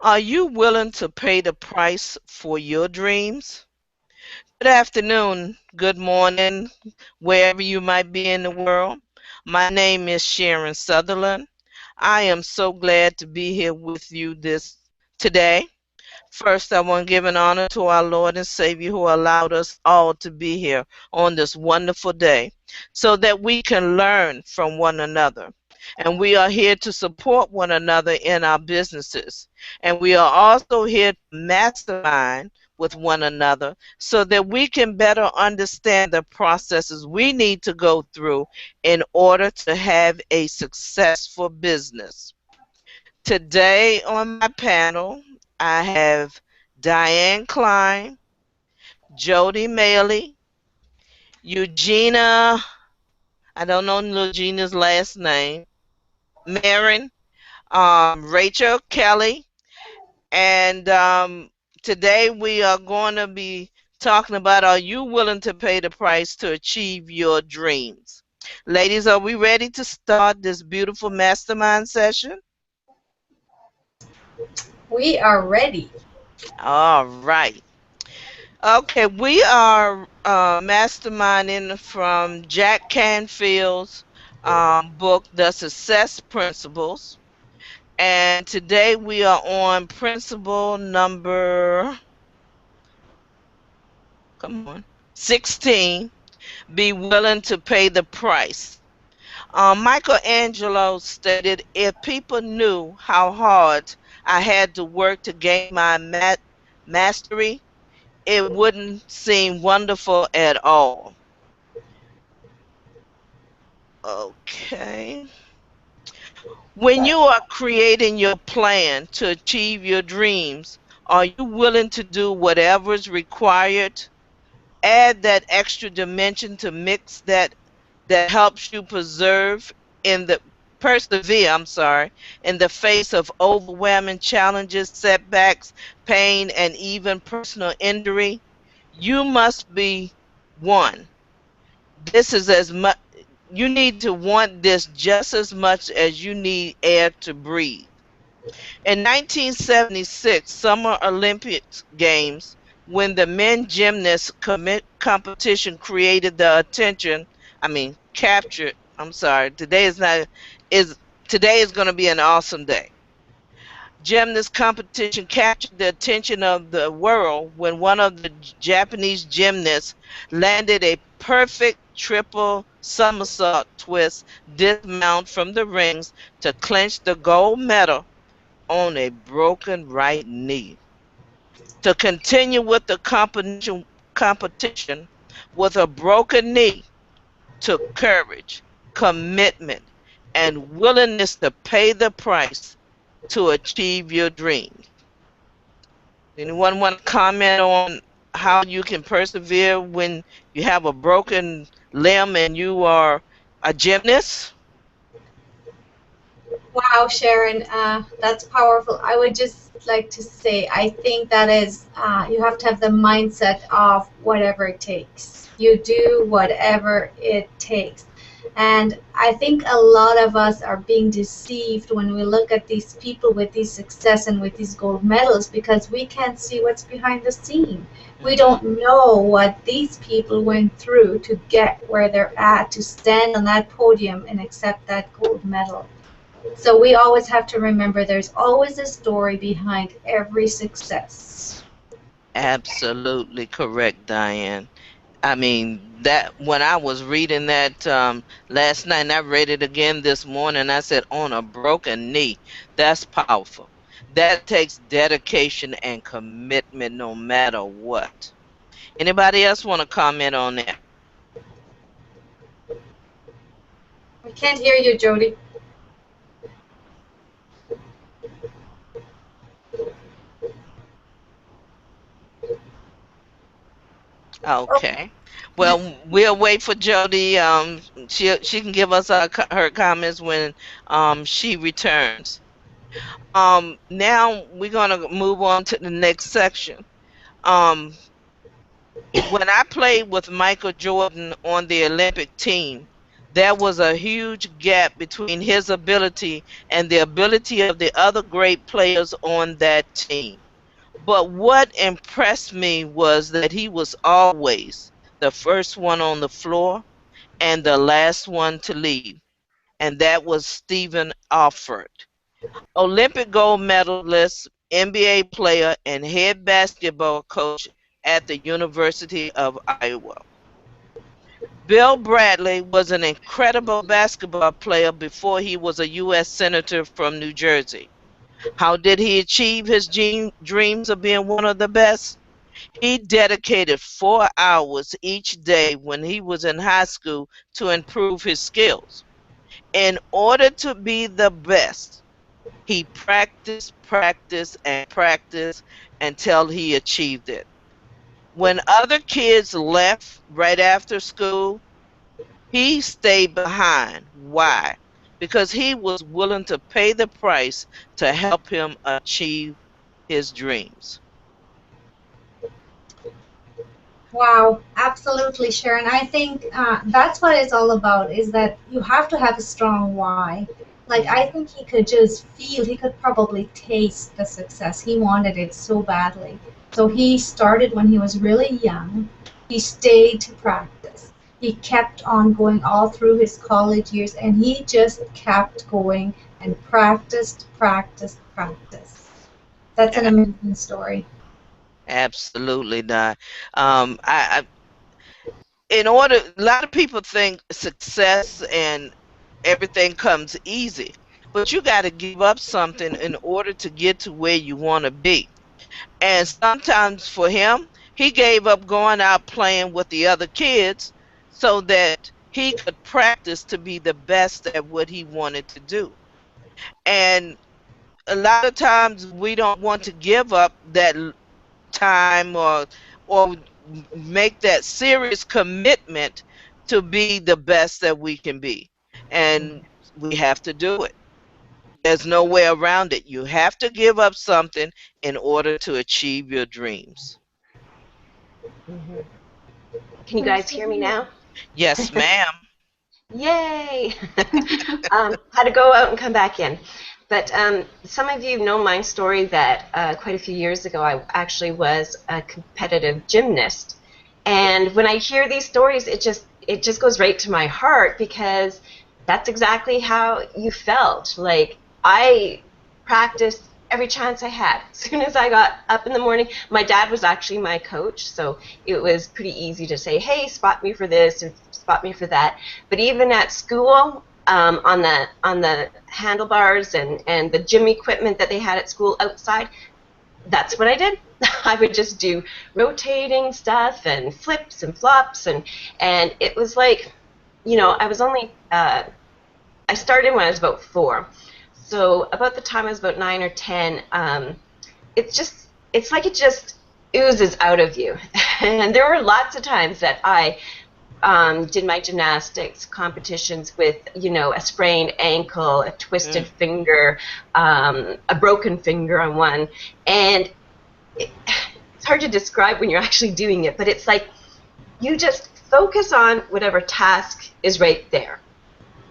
Are you willing to pay the price for your dreams? Good afternoon, good morning, wherever you might be in the world. My name is Sharon Sutherland. I am so glad to be here with you this today. First, I want to give an honor to our Lord and Savior who allowed us all to be here on this wonderful day so that we can learn from one another. And we are here to support one another in our businesses. And we are also here to mastermind with one another so that we can better understand the processes we need to go through in order to have a successful business. Today on my panel, I have Diane Klein, Jody Maley, Eugenia, I don't know Eugenia's last name, Marin, Rachel Kelly, and today we are going to be talking about, are you willing to pay the price to achieve your dreams? Ladies, are we ready to start this beautiful mastermind session? We are ready. All right. Okay, we are masterminding from Jack Canfield's book, The Success Principles. And today we are on principle number, come on, 16, be willing to pay the price. Michelangelo stated, if people knew how hard I had to work to gain my mastery, it wouldn't seem wonderful at all. Okay. When you are creating your plan to achieve your dreams, are you willing to do whatever is required? Add that extra dimension to mix that helps you persevere, in the face of overwhelming challenges, setbacks, pain, and even personal injury. You must be one. This is as much You need to want this just as much as you need air to breathe. In 1976 Summer Olympics Games, when the men gymnast competition created the attention, captured, is today is going to be an awesome day. Gymnast competition captured the attention of the world when one of the Japanese gymnasts landed a perfect triple somersault twist dismount from the rings to clinch the gold medal on a broken right knee. To continue with the competition with a broken knee took courage, commitment, and willingness to pay the price to achieve your dreams. Anyone want to comment on how you can persevere when you have a broken limb and you are a gymnast? Wow, Sharon, that's powerful. I would just like to say, I think that is, you have to have the mindset of whatever it takes. You do whatever it takes. And I think a lot of us are being deceived when we look at these people with these success and with these gold medals because we can't see what's behind the scene. We don't know what these people went through to get where they're at, to stand on that podium and accept that gold medal. So we always have to remember there's always a story behind every success. Absolutely correct, Diane. That when I was reading that last night, and I read it again this morning, I said, on a broken knee. That's powerful. That takes dedication and commitment no matter what. Anybody else want to comment on that? We can't hear you, Jody. Oh, Okay. Well, we'll wait for Jody. She can give us her comments when she returns. Now we're gonna move on to the next section. Um, when I played with Michael Jordan on the Olympic team, There was a huge gap between his ability and the ability of the other great players on that team. But what impressed me was that he was always the first one on the floor and the last one to leave, and that was Stephen Alford, Olympic gold medalist, NBA player, and head basketball coach at the University of Iowa. Bill Bradley was an incredible basketball player before he was a U.S. Senator from New Jersey. How did he achieve his dreams of being one of the best? He dedicated 4 hours each day when he was in high school to improve his skills. In order to be the best, he practiced, practiced, and practiced until he achieved it. When other kids left right after school, he stayed behind. Why? Because he was willing to pay the price to help him achieve his dreams. Wow, absolutely, Sharon. I think that's what it's all about, is that you have to have a strong why. Like, I Mhm. think he could just feel, he could probably taste the success. He wanted it so badly. So he started when he was really young. He stayed to practice. He kept on going all through his college years, and he just kept going and practiced, practiced, practiced. That's an A- amazing story. Absolutely not. In order, a lot of people think success and everything comes easy, but you got to give up something in order to get to where you want to be. And sometimes for him, he gave up going out playing with the other kids so that he could practice to be the best at what he wanted to do. And a lot of times we don't want to give up that time or make that serious commitment to be the best that we can be. And we have to do it. There's no way around it. You have to give up something in order to achieve your dreams. Hmm. Can you guys hear me now? Yes, ma'am. Yay! Had to go out and come back in. But some of you know my story that quite a few years ago I actually was a competitive gymnast. And when I hear these stories, it just goes right to my heart because that's exactly how you felt. Like I practiced every chance I had. As soon as I got up in the morning, my dad was actually my coach, so it was pretty easy to say, "Hey, spot me for this or spot me for that." But even at school, on the handlebars and the gym equipment that they had at school outside, that's what I did. I would just do rotating stuff and flips and flops and it was like, I was only I started when I was about 4, so about the time I was about 9 or 10, it's like it just oozes out of you. And there were lots of times that I did my gymnastics competitions with, a sprained ankle, a twisted Mm. finger, a broken finger on one. And it's hard to describe when you're actually doing it, but it's like you just focus on whatever task is right there.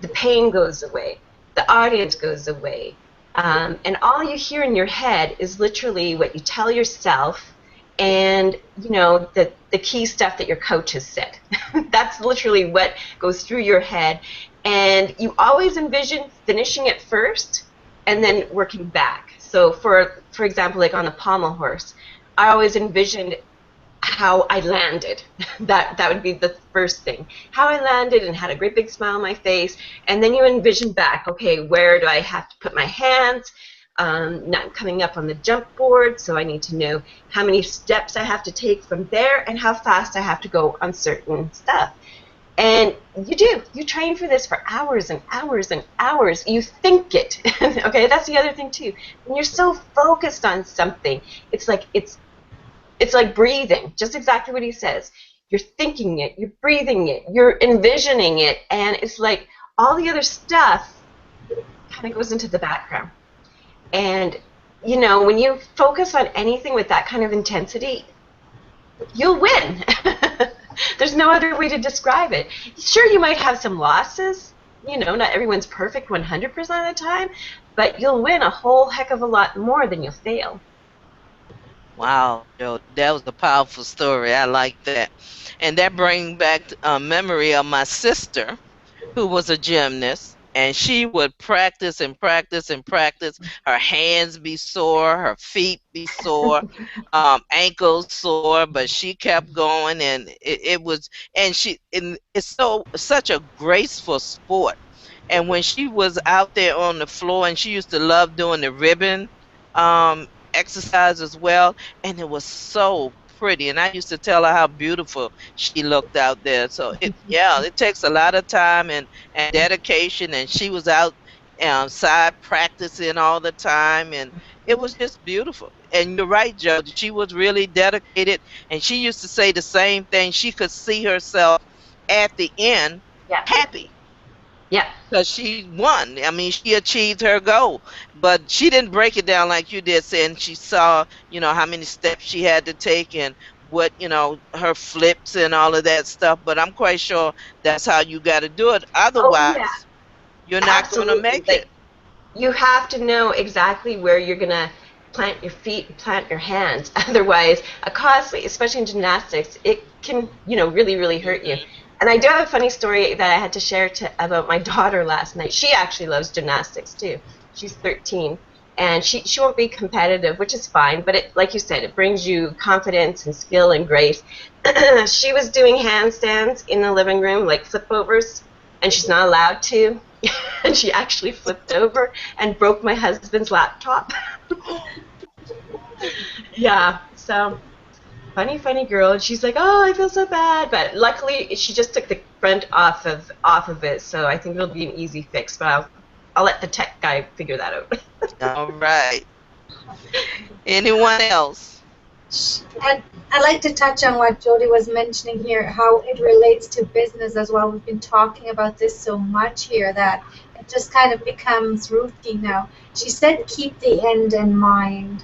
The pain goes away, the audience goes away, and all you hear in your head is literally what you tell yourself and the key stuff that your coach has said. That's literally what goes through your head, and you always envision finishing it first and then working back. So for example, like on the pommel horse, I always envisioned how I landed. That would be the first thing. How I landed and had a great big smile on my face. And then you envision back, okay, where do I have to put my hands? Not coming up on the jump board, so I need to know how many steps I have to take from there and how fast I have to go on certain stuff. And you train for this for hours and hours and hours. You think it. Okay, that's the other thing too. When you're so focused on something, it's like breathing, just exactly what he says. You're thinking it, you're breathing it, you're envisioning it, and it's like all the other stuff kind of goes into the background. And, when you focus on anything with that kind of intensity, you'll win. There's no other way to describe it. Sure, you might have some losses. Not everyone's perfect 100% of the time, but you'll win a whole heck of a lot more than you'll fail. Wow, Joe, that was a powerful story. I like that. And that brings back a memory of my sister who was a gymnast, and she would practice and practice and practice. Her hands be sore, her feet be sore, ankles sore, but she kept going, and it was, and it's such a graceful sport. And when she was out there on the floor, and she used to love doing the ribbon exercise as well, and it was so pretty. And I used to tell her how beautiful she looked out there. So yeah, it takes a lot of time and dedication. And she was outside practicing all the time, and it was just beautiful. And you're right, Joe. She was really dedicated, and she used to say the same thing. She could see herself at the end Yeah. happy Yeah. because she won. I mean, she achieved her goal, but she didn't break it down like you did, saying she saw, how many steps she had to take and what, her flips and all of that stuff. But I'm quite sure that's how you got to do it. Oh yeah. Otherwise, you're not going to Absolutely. make it. Like, you have to know exactly where you're going to plant your feet and plant your hands. Otherwise, a costly, especially in gymnastics, it can, really, really hurt you. Hmm. And I do have a funny story that I had to share about my daughter last night. She actually loves gymnastics too. She's 13, and she won't be competitive, which is fine. But like you said, it brings you confidence and skill and grace. She was doing handstands in the living room, like flip overs, and she's not allowed to. And she actually flipped over and broke my husband's laptop. Yeah, so funny girl. And she's like, "Oh, I feel so bad," but luckily she just took the front off of it, so I think it'll be an easy fix. But I'll let the tech guy figure that out. All right. Anyone else? And I'd like to touch on what Jody was mentioning here, how it relates to business as well. We've been talking about this so much here that it just kind of becomes routine now. She said, keep the end in mind.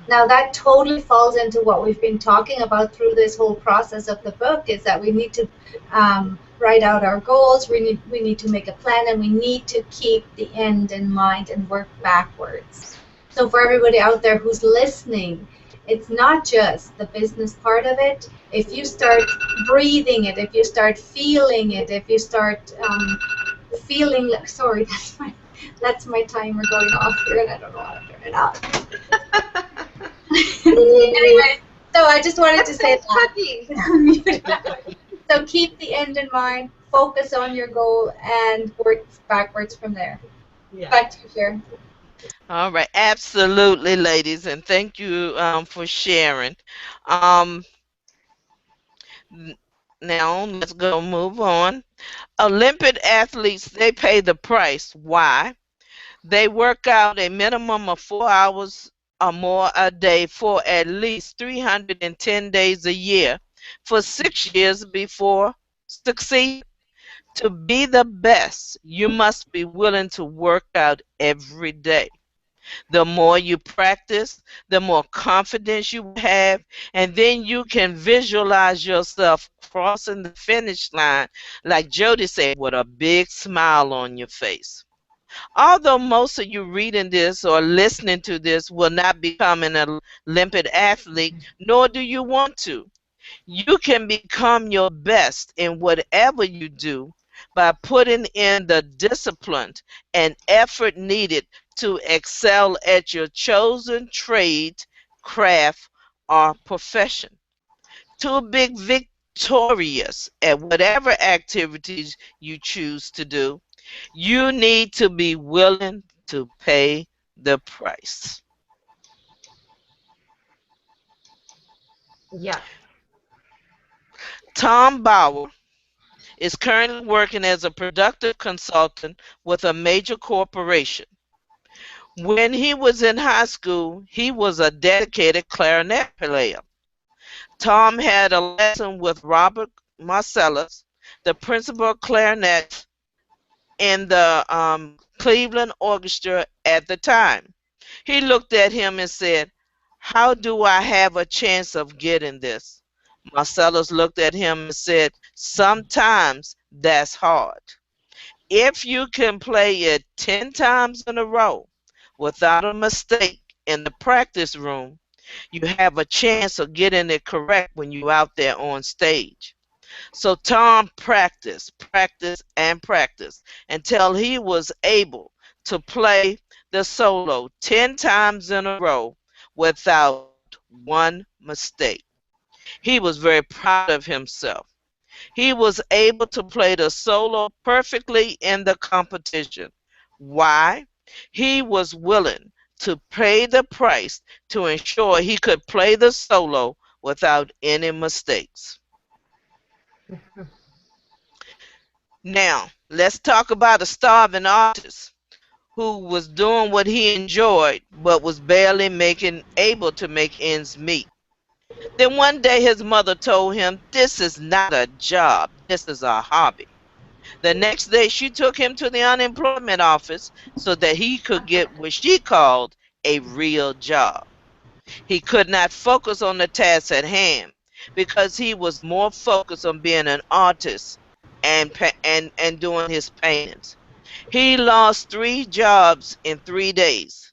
Now that totally falls into what we've been talking about through this whole process of the book, is that we need to write out our goals, we need to make a plan, and we need to keep the end in mind and work backwards. So for everybody out there who's listening, it's not just the business part of it. If you start breathing it, if you start feeling it, if you start feeling like, sorry, that's my timer going off here, and I don't know how to turn it off. Anyway, so I just wanted to say that. So keep the end in mind, focus on your goal, and work backwards from there. Yeah. Back to you, Sharon. All right. Absolutely, ladies. And thank you for sharing. Um, Now let's go move on. Olympic athletes, they pay the price. Why? They work out a minimum of 4 hours or more a day for at least 310 days a year for 6 years before succeed. To be the best, you must be willing to work out every day. The more you practice, the more confidence you have, and then you can visualize yourself crossing the finish line, like Jody said, with a big smile on your face. Although most of you reading this or listening to this will not become an Olympic athlete, nor do you want to. You can become your best in whatever you do by putting in the discipline and effort needed to excel at your chosen trade, craft, or profession. To be victorious at whatever activities you choose to do, you need to be willing to pay the price. Yeah. Tom Bauer is currently working as a productive consultant with a major corporation. When he was in high school, he was a dedicated clarinet player. Tom had a lesson with Robert Marcellus, the principal clarinet in the Cleveland Orchestra at the time. He looked at him and said, "How do I have a chance of getting this? Marcellus looked at him and said, "Sometimes that's hard. If you can play it 10 times in a row without a mistake in the practice room, you have a chance of getting it correct when you're out there on stage." So Tom practiced, practiced, and practiced until he was able to play the solo 10 times in a row without one mistake. He was very proud of himself. He was able to play the solo perfectly in the competition. Why? He was willing to pay the price to ensure he could play the solo without any mistakes. Now, let's talk about a starving artist who was doing what he enjoyed but was barely making able to make ends meet. Then one day his mother told him, "This is not a job, this is a hobby." The next day she took him to the unemployment office so that he could get what she called a real job. He could not focus on the task at hand because he was more focused on being an artist and doing his paintings. He lost 3 jobs in 3 days.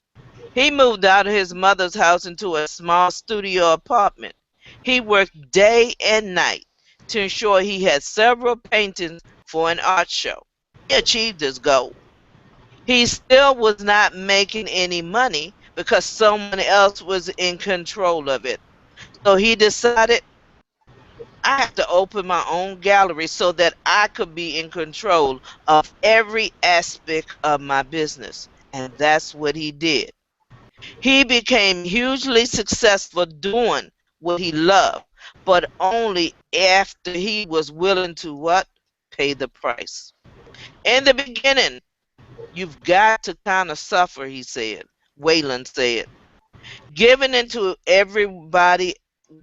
He moved out of his mother's house into a small studio apartment. He worked day and night to ensure he had several paintings for an art show. He achieved his goal. He still was not making any money because someone else was in control of it. So he decided, I have to open my own gallery so that I could be in control of every aspect of my business. And that's what he did. He became hugely successful doing what he loved, but only after he was willing to what? Pay the price. In the beginning, you've got to kind of suffer, he said. Wayland said. Giving into everybody,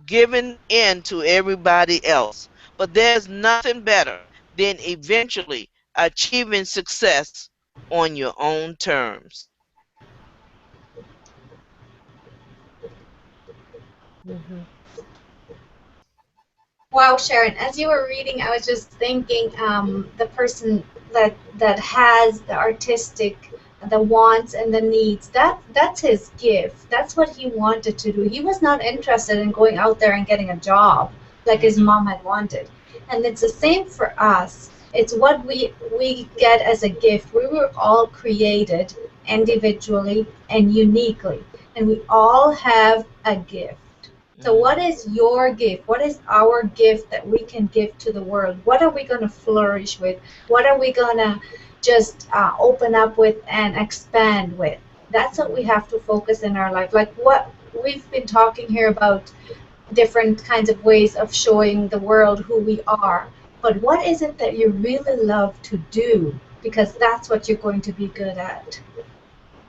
giving in to everybody else. But there's nothing better than eventually achieving success on your own terms. Mm-hmm. Wow, Sharon, as you were reading, I was just thinking the person that has the artistic, the wants and the needs, that's his gift. That's what he wanted to do. He was not interested in going out there and getting a job like his Mhm. mom had wanted. And it's the same for us. It's what we get as a gift. We were all created individually and uniquely, and we all have a gift. So, what Mhm. is your gift? What is our gift that we can give to the world? What are we going to flourish with? What are we going to just open up with and expand with? That's what we have to focus in our life. Like what we've been talking here about different kinds of ways of showing the world who we are. But what is it that you really love to do? Because that's what you're going to be good at.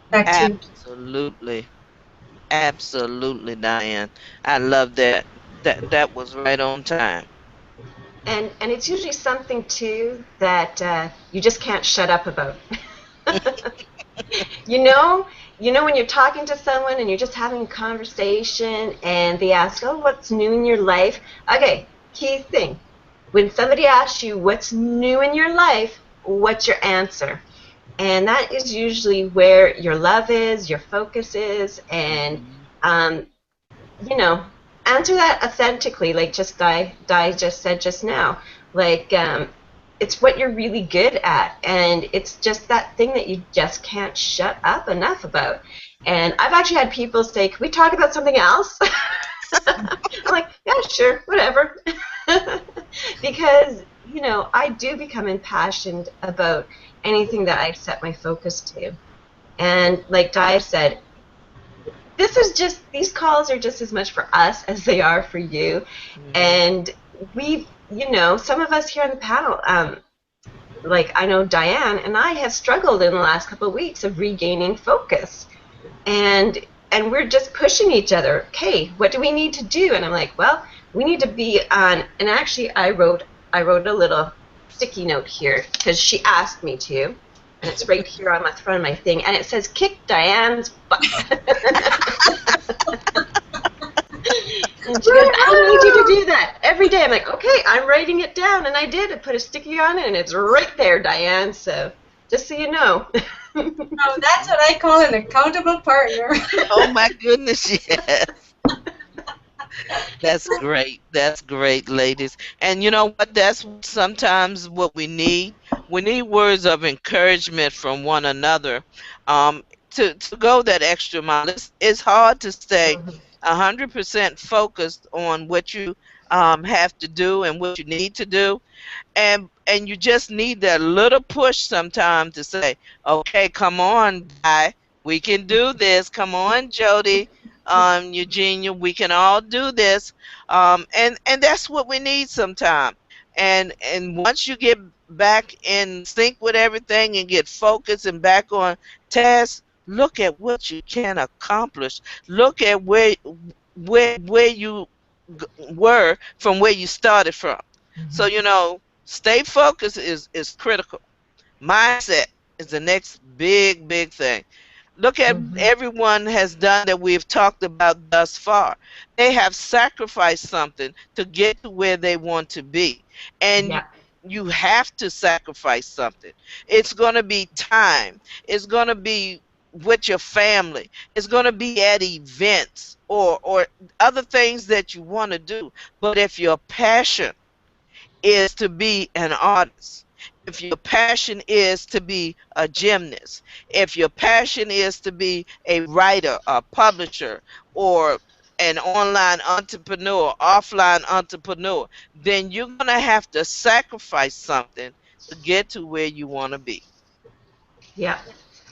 Back to you. Absolutely. Absolutely, Diane. I love that. That was right on time. And it's usually something too that you just can't shut up about. you know, you know when you're talking to someone and you're just having a conversation and they ask, "Oh, what's new in your life?" Okay, key thing. When somebody asks you what's new in your life, what's your answer? And that is usually where your love is, your focus is, and Mhm. um, you know, answer that authentically, like just Di just said just now. Like, it's what you're really good at, and it's just that thing that you just can't shut up enough about. And I've actually had people say, "Can we talk about something else?" I'm like, "Yeah, sure, whatever," because I do become impassioned about anything that I set my focus to. And like Di said, these calls are just as much for us as they are for you. Mhm. And some of us here on the panel, like I know Diane and I have struggled in the last couple of weeks of regaining focus. And and we're just pushing each other. Okay, what do we need to do? And I'm like, well, we need to be on. And actually, I wrote a little sticky note here because she asked me to, and it's right here on the front of my thing, and it says "Kick Diane's butt." And She goes, Right, I need you to do that every day. I'm like, okay, I'm writing it down, and I did. I put a sticky on it, and it's right there, Diane. So just so you know. oh, that's what I call an accountable partner. Oh my goodness, yes. That's great. That's great, ladies. And you know what? That's sometimes what we need. We need words of encouragement from one another, um, to go that extra mile. It's hard to stay Mhm. 100% focused on what you have to do and what you need to do, and you just need that little push sometime to say, okay, come on, guy, we can do this. Come on, Jody, Eugenia, we can all do this. And that's what we need sometime. And once you get back in sync with everything and get focused and back on task, look at what you can accomplish. Look at where you were from where you started from. So stay focused is critical. Mindset is the next big thing. Look at Mhm. everyone has done that we've talked about thus far. They have sacrificed something to get to where they want to be. And Yeah. you have to sacrifice something. It's going to be time. It's going to be with your family. It's going to be at events or other things that you want to do. But if your passion is to be an artist, if your passion is to be a gymnast, if your passion is to be a writer, a publisher, or an online entrepreneur, offline entrepreneur, then you're going to have to sacrifice something to get to where you want to be. Yeah.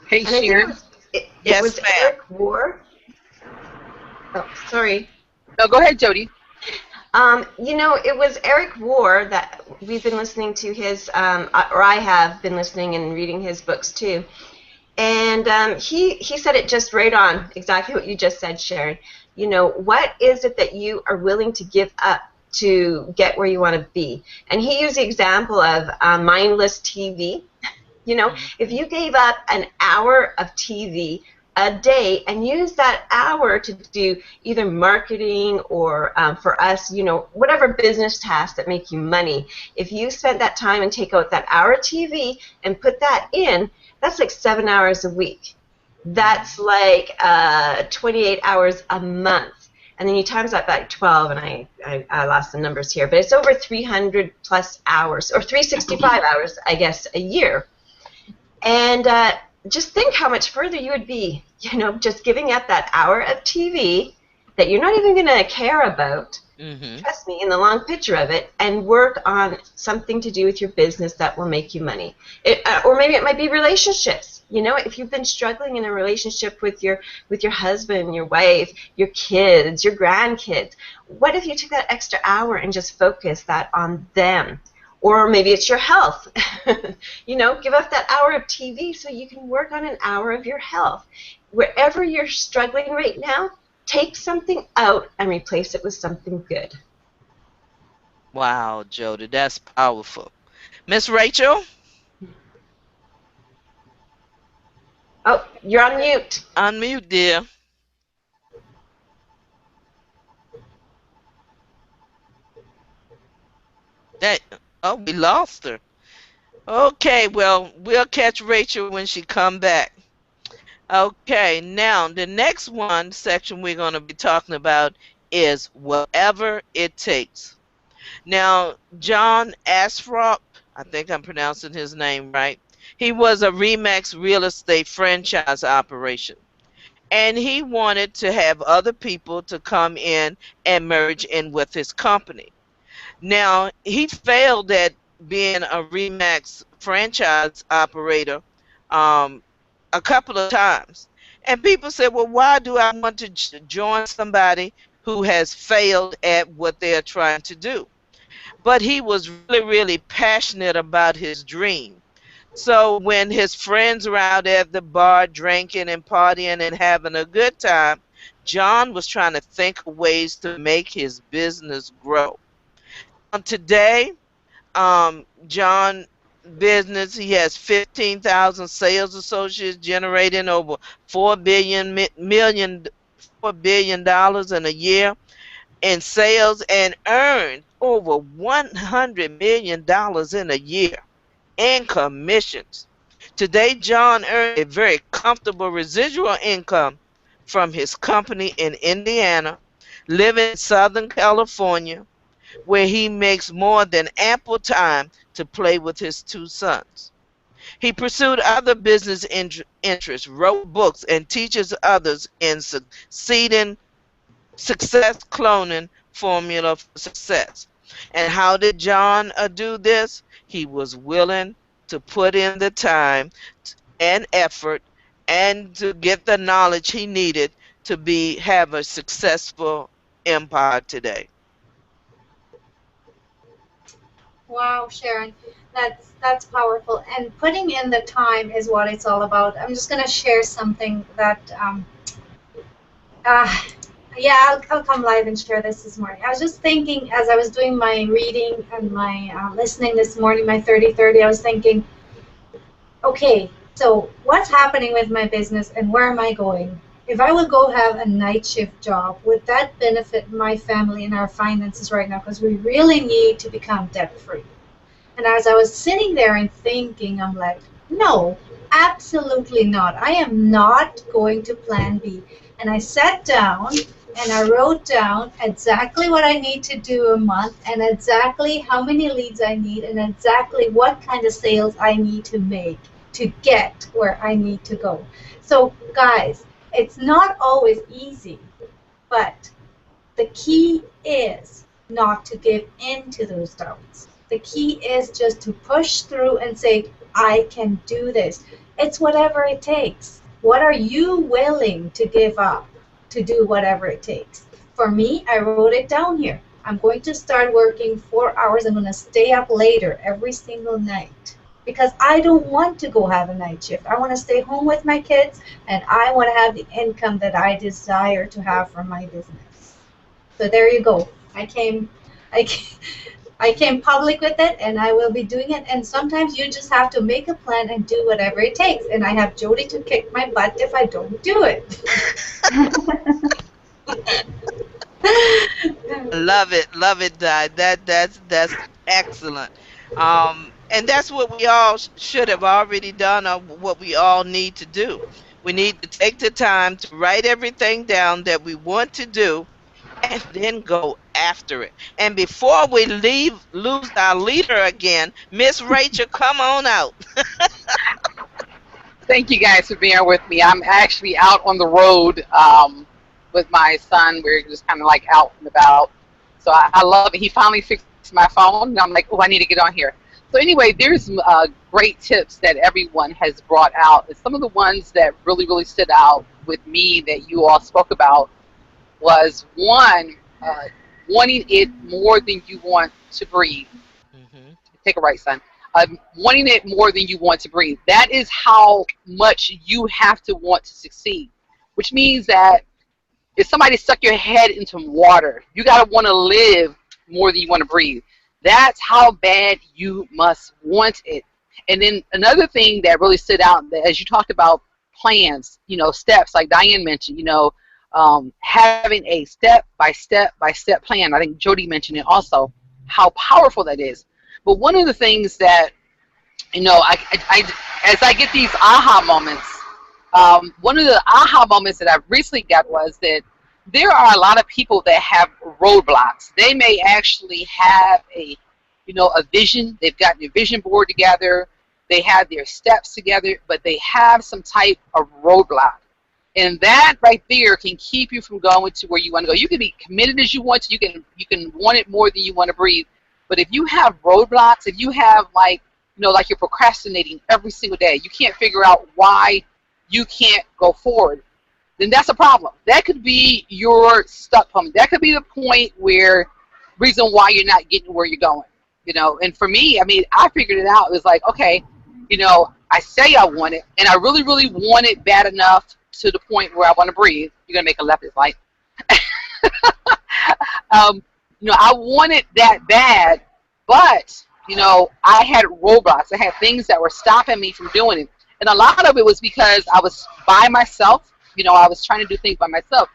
Hey, And I think Sharon. it Yes, was ma'am. Eric War. Oh, sorry. No, go ahead, Jody. It was Eric War that we've been listening to his, or I have been listening and reading his books too. And he said it just right on, exactly what you just said, Sharon. What is it that you are willing to give up to get where you want to be? And he used the example of mindless TV. If you gave up an hour of TV a day and use that hour to do either marketing or for us, whatever business tasks that make you money, if you spent that time and take out that hour of TV and put that in, that's like 7 hours a week. That's like 28 hours a month. And then you times that by 12, and I lost the numbers here, but it's over 300 plus hours, or 365 hours, I guess, a year. And just think how much further you would be, just giving up that hour of TV that you're not even going to care about, Mm-hmm. trust me, in the long picture of it, and work on something to do with your business that will make you money. Or maybe it might be relationships. If you've been struggling in a relationship with your husband, your wife, your kids, your grandkids, what if you took that extra hour and just focused that on them? Or maybe it's your health. Give up that hour of TV so you can work on an hour of your health. Wherever you're struggling right now, take something out and replace it with something good. Wow, Jody, that's powerful. Miss Rachel, Oh, you're on mute. unmute, dear. That oh, we lost her. Okay, well, we'll catch Rachel when she come back. Okay, now the next one section we're going to be talking about is whatever it takes. Now, John Asfrop, I think I'm pronouncing his name right. He was a Remax real estate franchise operation, and he wanted to have other people to come in and merge in with his company. Now, he failed at being a Remax franchise operator um, a couple of times. And people said, well, why do I want to join somebody who has failed at what they're trying to do? But he was really passionate about his dream. So when his friends were out at the bar drinking and partying and having a good time, John was trying to think of ways to make his business grow. Today, John business, he has 15,000 sales associates generating over 4 billion million $4 billion in a year. in sales and earned over $100 million in a year in commissions. Today, John earned a very comfortable residual income from his company in Indiana, living in Southern California, where he makes more than ample time to play with his two sons. He pursued other business interests, wrote books, and teaches others in succeeding success cloning formula for success. And how did John do this? He was willing to put in the time and effort and to get the knowledge he needed to be have a successful empire today. Wow, Sharon, that's powerful. And putting in the time is what it's all about. I'm just gonna share something that uh, yeah, I'll come live and share this morning. I was just thinking as I was doing my reading and my listening this morning, my 30-30, I was thinking, okay, so what's happening with my business and where am I going? If I would go have a night shift job, would that benefit my family and our finances right now? Because we really need to become debt free. And as I was sitting there and thinking, I'm like, no, absolutely not. I am not going to plan B. And I sat down and I wrote down exactly what I need to do a month and exactly how many leads I need and exactly what kind of sales I need to make to get where I need to go. So, guys, it's not always easy, but the key is not to give in to those doubts. The key is just to push through and say, I can do this. It's whatever it takes. What are you willing to give up to do whatever it takes? For me, I wrote it down here. I'm going to start working 4 hours. I'm going to stay up later every single night because I don't want to go have a night shift. I want to stay home with my kids and I want to have the income that I desire to have from my business. So there you go. I came, I came public with it, and I will be doing it. And sometimes you just have to make a plan and do whatever it takes. And I have Jody to kick my butt if I don't do it. Love it, Di. That's excellent. And that's what we all should have already done, or what we all need to do. We need to take the time to write everything down that we want to do, and then go after it. And before we lose our leader again, Miss Rachel, come on out. Thank you guys for being with me. I'm actually out on the road with my son. We're just kind of like out and about. So I love it. He finally fixed my phone. And I'm like, oh, I need to get on here. So anyway, there's some great tips that everyone has brought out. And some of the ones that really, really stood out with me that you all spoke about was one, wanting it more than you want to breathe. Hmm. Take a right, son. Wanting it more than you want to breathe. That is how much you have to want to succeed, which means that if somebody stuck your head into water, you got to want to live more than you want to breathe. That's how bad you must want it. And then another thing that really stood out, as you talked about plans, steps, like Diane mentioned, having a step-by-step plan. I think Jody mentioned it also, how powerful that is. But one of the things that, as I get these aha moments, one of the aha moments that I recently got was that there are a lot of people that have roadblocks. They may actually have a vision. They've gotten a vision board together. They have their steps together, but they have some type of roadblock. And that right there can keep you from going to where you want to go. You can be committed as you want to. You can want it more than you want to breathe. But if you have roadblocks, if you have like you're procrastinating every single day, you can't figure out why you can't go forward, then that's a problem. That could be your stuck point. That could be the point where reason why you're not getting where you're going. And for me, I figured it out. It was like, okay, I say I want it, and I really, really want it bad enough to the point where I want to breathe. You're gonna make a left light. I want it that bad, but I had roadblocks. I had things that were stopping me from doing it, and a lot of it was because I was by myself. I was trying to do things by myself.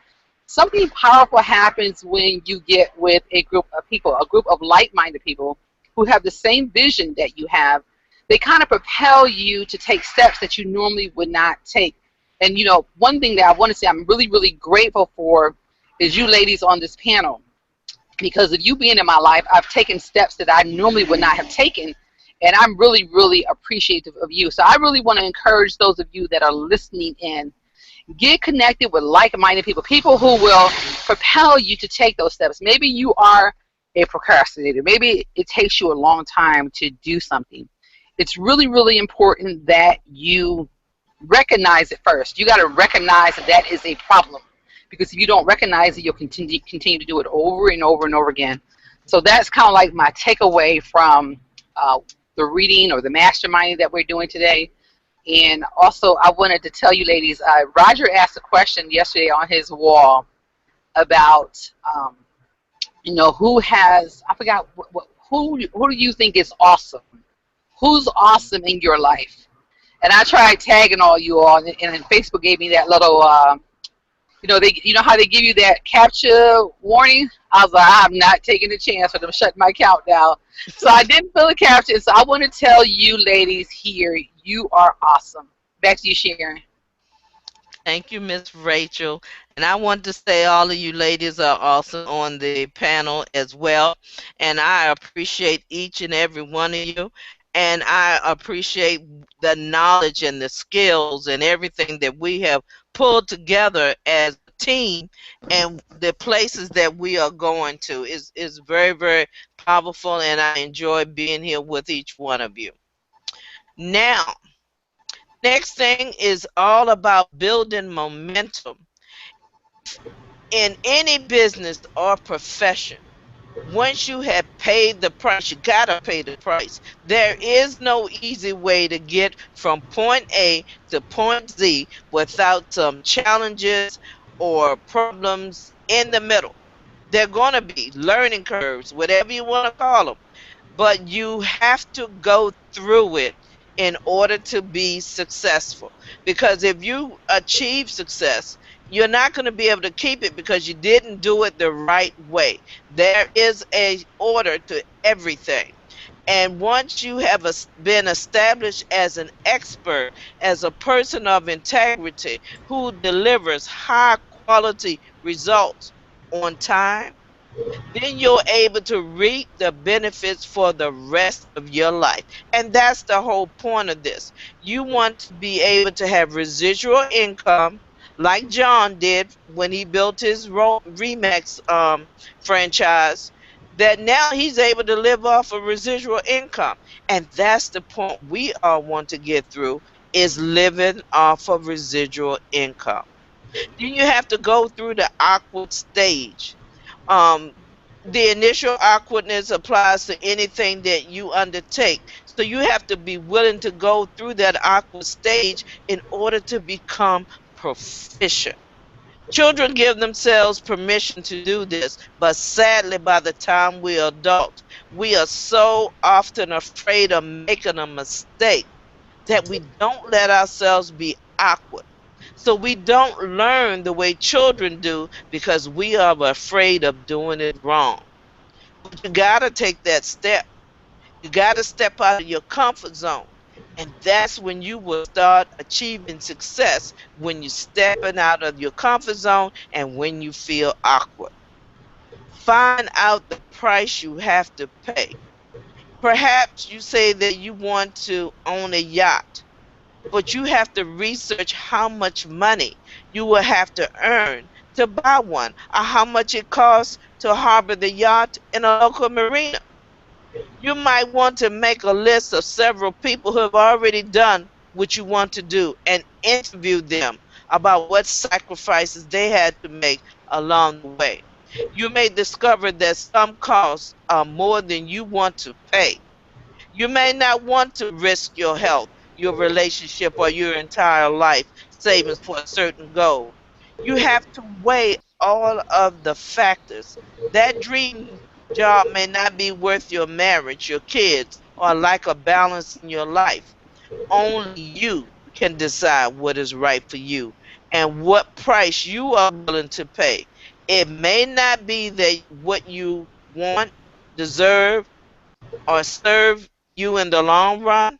Something powerful happens when you get with a group of people, a group of like-minded people who have the same vision that you have. They kind of propel you to take steps that you normally would not take. And one thing that I want to say I'm really, really grateful for is you ladies on this panel, because of you being in my life, I've taken steps that I normally would not have taken, and I'm really, really appreciative of you. So I really want to encourage those of you that are listening in, get connected with like-minded people, people who will propel you to take those steps. Maybe you are a procrastinator. Maybe it takes you a long time to do something. It's really, really important that you recognize it first. You got to recognize that that is a problem, because if you don't recognize it, you'll continue to do it over and over and over again. So that's kind of like my takeaway from the reading or the masterminding that we're doing today. And also, I wanted to tell you, ladies, Roger asked a question yesterday on his wall about, who has, I forgot, who do you think is awesome? Who's awesome in your life? And I tried tagging all you all, and Facebook gave me that little, how they give you that capture warning? I was like, I'm not taking a chance for them shutting my account down. So I didn't fill the caption. So I want to tell you ladies here, you are awesome. Back to you, Sharon. Thank you, Miss Rachel. And I want to say all of you ladies are awesome on the panel as well. And I appreciate each and every one of you. And I appreciate the knowledge and the skills and everything that we have pulled together as a team, and the places that we are going to is very, very powerful, and I enjoy being here with each one of you. Now, next thing is all about building momentum. In any business or profession, once you have paid the price, you gotta pay the price. There is no easy way to get from point A to point Z without some challenges or problems in the middle. They're gonna be learning curves, whatever you want to call them, but you have to go through it in order to be successful. Because if you achieve success, you're not going to be able to keep it because you didn't do it the right way. There is a order to everything. And once you have been established as an expert, as a person of integrity who delivers high quality results on time, then you're able to reap the benefits for the rest of your life. And that's the whole point of this. You want to be able to have residual income, like John did when he built his Remax franchise, that now he's able to live off of residual income. And that's the point we all want to get through, is living off of residual income. Then you have to go through the awkward stage. um, the initial awkwardness applies to anything that you undertake. So you have to be willing to go through that awkward stage in order to become proficient. Children give themselves permission to do this, but sadly, by the time we are adults, we are so often afraid of making a mistake that we don't let ourselves be awkward. So we don't learn the way children do because we are afraid of doing it wrong. But you got to take that step. You got to step out of your comfort zone. And that's when you will start achieving success, when you're stepping out of your comfort zone and when you feel awkward. Find out the price you have to pay. Perhaps you say that you want to own a yacht, but you have to research how much money you will have to earn to buy one, or how much it costs to harbor the yacht in a local marina. You might want to make a list of several people who have already done what you want to do and interview them about what sacrifices they had to make along the way. You may discover that some costs are more than you want to pay. You may not want to risk your health, your relationship, or your entire life savings for a certain goal. You have to weigh all of the factors. That dream job may not be worth your marriage, your kids, or lack of balance in your life. Only you can decide what is right for you and what price you are willing to pay. It may not be that what you want, deserve, or serve you in the long run,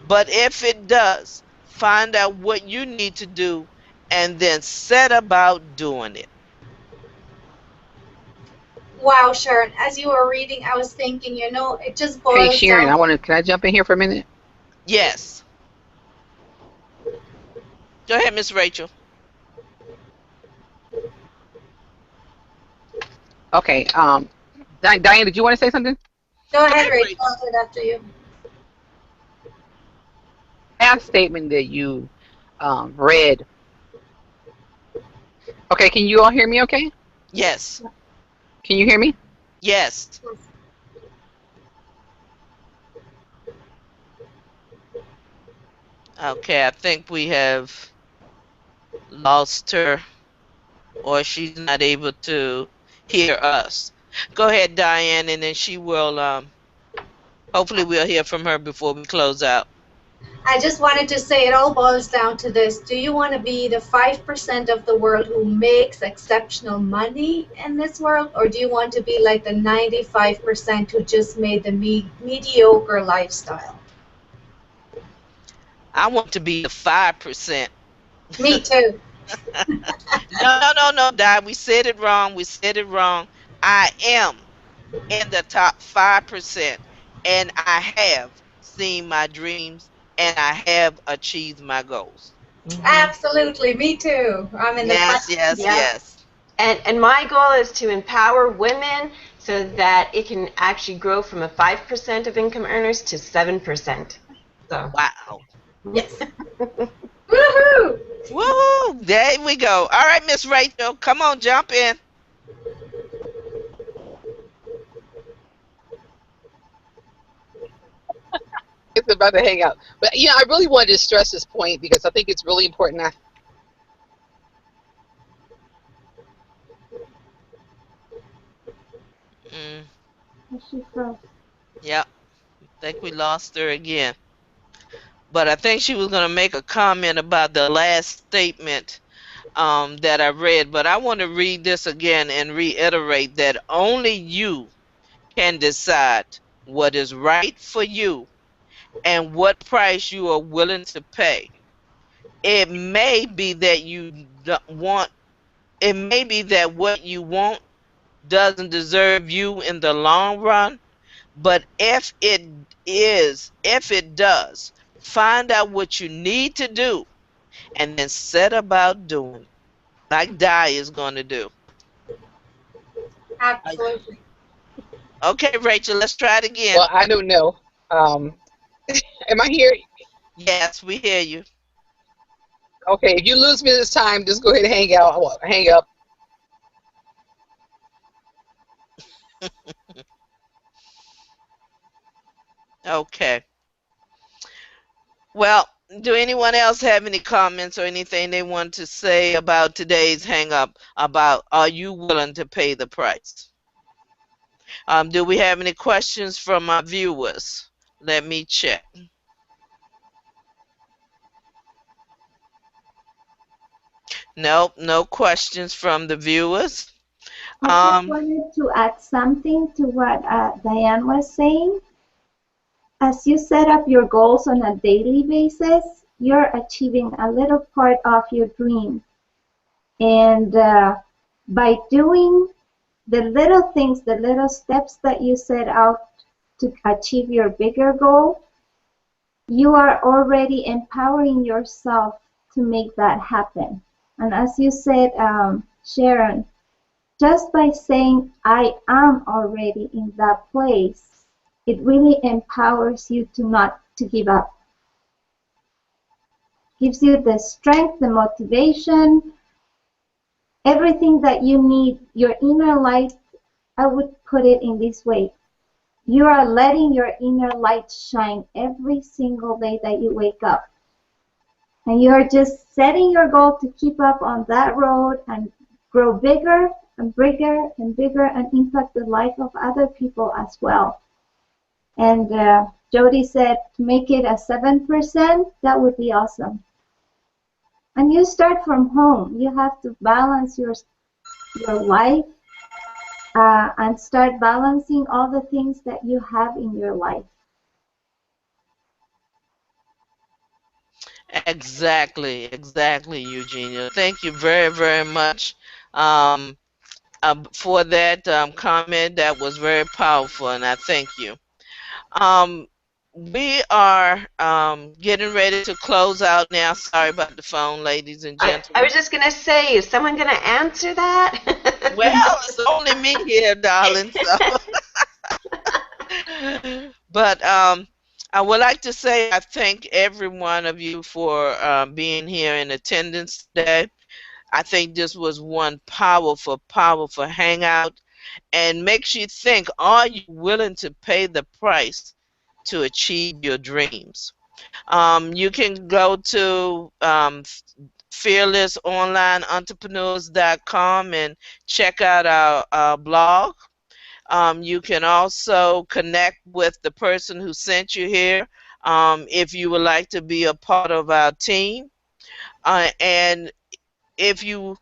but if it does, find out what you need to do and then set about doing it. Wow, Sharon, as you were reading, I was thinking, it just Hey boils Sharon, down. can I jump in here for a minute? Yes. Go ahead, Miss Rachel. Okay. Diane, did you want to say something? Go Go ahead, ahead, Rachel. Rachel. I'll do it after you. Last statement that you read. Okay, can you all hear me? Okay, Yes. can you hear me? Yes. Okay, I think we have lost her or she's not able to hear us. Go ahead, Diane, and then she will hopefully we'll hear from her before we close out. I just wanted to say it all boils down to this. Do you want to be the 5% of the world who makes exceptional money in this world? Or do you want to be like the 95% who just made the mediocre lifestyle? I want to be the 5%. Me too. No, no, no, no, Di. We said it wrong. We said it wrong. I am in the top 5%, and I have seen my dreams and I have achieved my goals. Mhm. Absolutely. Me too. I'm in the Yes, yes, 5%. Yep. yes. And my goal is to empower women so that it can actually grow from a 5% of income earners to 7%. So. Wow. Yes. Woohoo! Woohoo! There we go. All right, Miss Rachel, come on, jump in. It's about to hang out, but I really wanted to stress this point because I think it's really important. Mm, She froze. yep, think we lost her again. But I think she was going to make a comment about the last statement that I read. But I want to read this again and reiterate that only you can decide what is right for you and what price you are willing to pay. It may be that you don't want, it may be that what you want doesn't deserve you in the long run, but if it does, find out what you need to do and then set about doing it, like Di is going to do. Absolutely. Okay, Rachel, let's try it again. Well, I don't know. Um, am I here? Yes, we hear you. Okay, if you lose me this time, just go ahead and hang out. Hang up. Okay. Well, do anyone else have any comments or anything they want to say about today's hang up about are you willing to pay the price? Do we have any questions from our viewers? Let me check. Nope, no questions from the viewers. I just Um, wanted to add something to what Diane was saying. As you set up your goals on a daily basis, you're achieving a little part of your dream. And by doing the little things, the little steps that you set out to achieve your bigger goal, you are already empowering yourself to make that happen. And as you said, Sharon, just by saying, I am already in that place, it really empowers you to not to give up. Gives you the strength, the motivation, everything that you need, your inner light. I would put it in this way. You are letting your inner light shine every single day that you wake up. And you're just setting your goal to keep up on that road and grow bigger and bigger and bigger and impact the life of other people as well. And Jody said to make it a 7%, that would be awesome. And you start from home. You have to balance your life, and start balancing all the things that you have in your life. Exactly, Eugenia. Thank you very, very much um, for that comment. That was very powerful, and I thank you. Um, we are getting ready to close out now. Sorry about the phone, ladies and I gentlemen. was just gonna say, is someone gonna answer that? Well, it's only me here, darling. So, but I would like to say I thank every one of you for being here in attendance today. I think this was one powerful, powerful hangout, and makes you think: are you willing to pay the price to achieve your dreams? You can go to fearlessonlineentrepreneurs.com and check out our blog. You can also connect with the person who sent you here if you would like to be a part of our team. And if you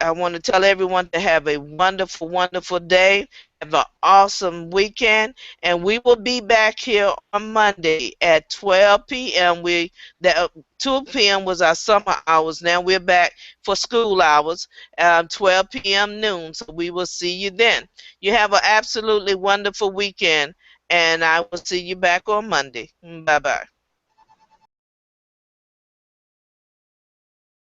I want to tell everyone to have a wonderful, wonderful day. Have an awesome weekend. And we will be back here on Monday at 12 p.m. That 2 p.m. was our summer hours. Now we're back for school hours, 12 p.m. noon. So we will see you then. You have an absolutely wonderful weekend. And I will see you back on Monday. Bye bye.